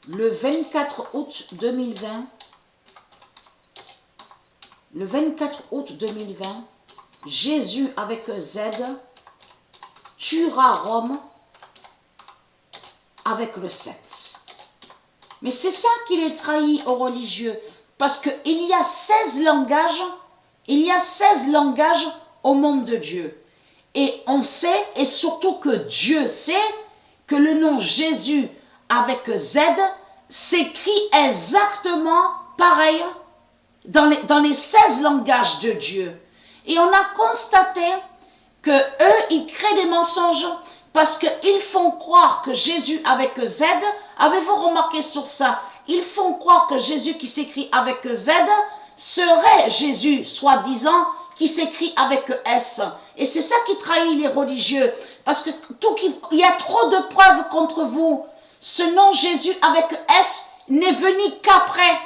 le 24 août 2020, le 24 août 2020, Jésus avec Z tuera Rome avec le 7. Mais c'est ça qu'il est trahi aux religieux, parce qu'il y a 16 langages, au monde de Dieu. Et on sait, et surtout que Dieu sait, que le nom Jésus avec Z s'écrit exactement pareil dans les 16 langages de Dieu. Et on a constaté que eux, ils créent des mensonges parce qu'ils font croire que Jésus avec Z, avez-vous remarqué sur ça? Ils font croire que Jésus qui s'écrit avec Z serait Jésus, soi-disant, qui s'écrit avec S. Et c'est ça qui trahit les religieux. Parce que il y a trop de preuves contre vous. Ce nom Jésus avec S n'est venu qu'après.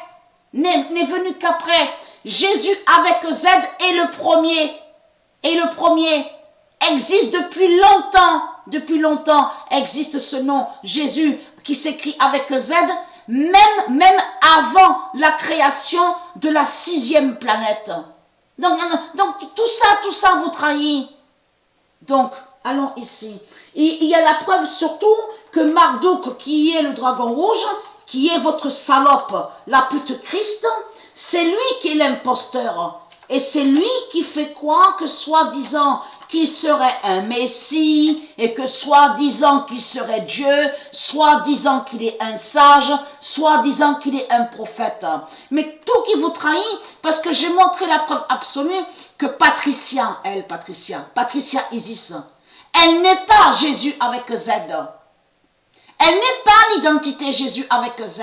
N'est venu qu'après. Jésus avec Z est le premier. Et le premier existe depuis longtemps. Depuis longtemps existe ce nom Jésus qui s'écrit avec Z. Même avant la création de la 6e planète. Donc tout ça vous trahit. Donc, allons ici. Il y a la preuve surtout que Marduk, qui est le dragon rouge, qui est votre salope, la pute Christ, c'est lui qui est l'imposteur. Et c'est lui qui fait croire que soi-disant qu'il serait un messie, et que soi-disant qu'il serait Dieu, soi-disant qu'il est un sage, soi-disant qu'il est un prophète. Mais tout qui vous trahit, parce que j'ai montré la preuve absolue que Patricia Isis, elle n'est pas Jésus avec Z. Elle n'est pas l'identité Jésus avec Z,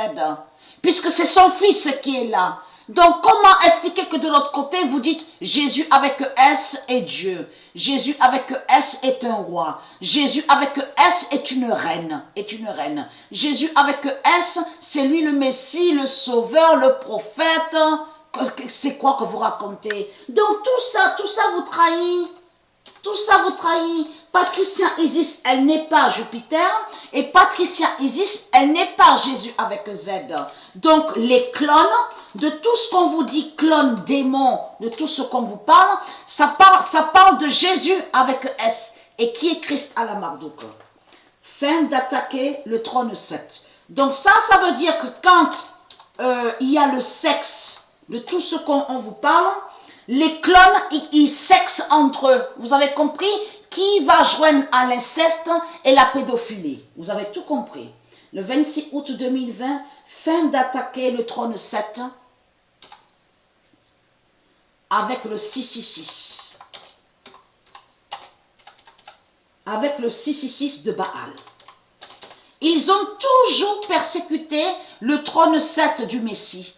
puisque c'est son fils qui est là. Donc, comment expliquer que de l'autre côté, vous dites Jésus avec S est Dieu. Jésus avec S est un roi. Jésus avec S est une reine. Jésus avec S, c'est lui le Messie, le Sauveur, le prophète. C'est quoi que vous racontez? Donc, tout ça vous trahit. Tout ça vous trahit. Patricia Isis, elle n'est pas Jupiter. Et Patricia Isis, elle n'est pas Jésus avec Z. Donc, les clones, de tout ce qu'on vous dit, clone, démon, de tout ce qu'on vous parle, ça parle de Jésus avec S. Et qui est Christ à la Marduk. Fin d'attaquer le trône 7. Donc ça veut dire que quand il y a le sexe de tout ce qu'on vous parle, les clones, ils sexent entre eux. Vous avez compris? Qui va joindre à l'inceste et la pédophilie? Vous avez tout compris. Le 26 août 2020, fin d'attaquer le trône 7 avec le 666. Avec le 666 de Baal. Ils ont toujours persécuté le trône 7 du Messie.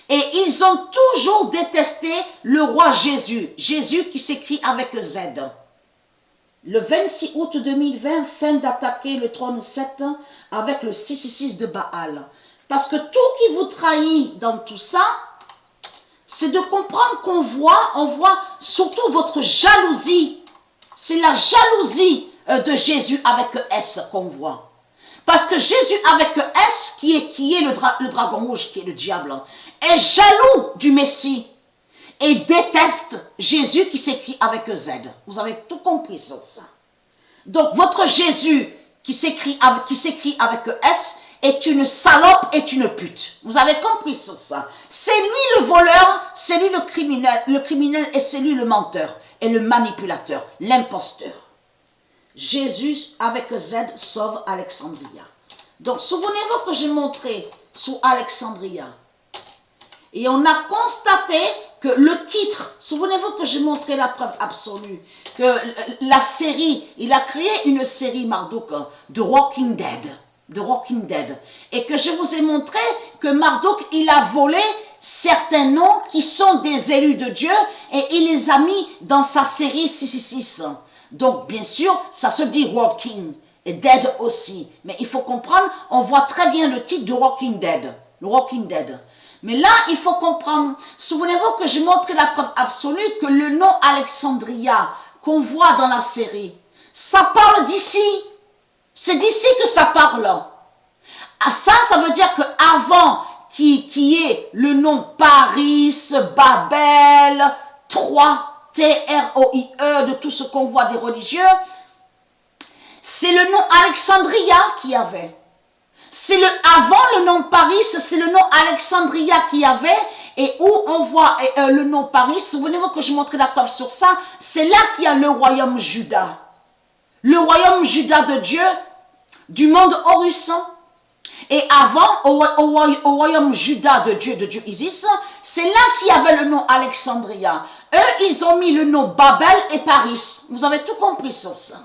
Et ils ont toujours détesté le roi Jésus. Jésus qui s'écrit avec Z. Le 26 août 2020, fin d'attaquer le trône 7 avec le 666 de Baal. Parce que tout qui vous trahit dans tout ça, c'est de comprendre on voit surtout votre jalousie. C'est la jalousie de Jésus avec S qu'on voit. Parce que Jésus avec S, qui est le dragon rouge, qui est le diable, est jaloux du Messie et déteste Jésus qui s'écrit avec Z. Vous avez tout compris sur ça. Donc votre Jésus qui s'écrit avec S est une salope, est une pute. Vous avez compris sur ça. C'est lui le voleur, c'est lui le criminel et c'est lui le menteur et le manipulateur, l'imposteur. Jésus avec Z sauve Alexandria. Donc souvenez-vous que j'ai montré sous Alexandria. Et on a constaté que le titre, souvenez-vous que j'ai montré la preuve absolue, que la série, il a créé une série Marduk, de Walking Dead. Et que je vous ai montré que Marduk, il a volé certains noms qui sont des élus de Dieu et il les a mis dans sa série 666. Donc, bien sûr, ça se dit Walking et Dead aussi. Mais il faut comprendre, on voit très bien le titre de Walking Dead. Le Walking Dead. Mais là, il faut comprendre. Souvenez-vous que j'ai montré la preuve absolue que le nom Alexandria qu'on voit dans la série, ça parle d'ici. C'est d'ici que ça parle. Ça veut dire qu'avant qui est le nom Paris, Babel, Troie, Troie, de tout ce qu'on voit des religieux, c'est le nom Alexandria qu'il y avait. Avant le nom Paris, c'est le nom Alexandria qu'il y avait, et où on voit le nom Paris, souvenez-vous que je montrais la preuve sur ça, c'est là qu'il y a le royaume Juda. Le royaume Juda de Dieu, du monde Horus. Et avant, au royaume Juda de Dieu Isis, c'est là qu'il y avait le nom Alexandria. Eux, ils ont mis le nom Babel et Paris. Vous avez tout compris sur ça.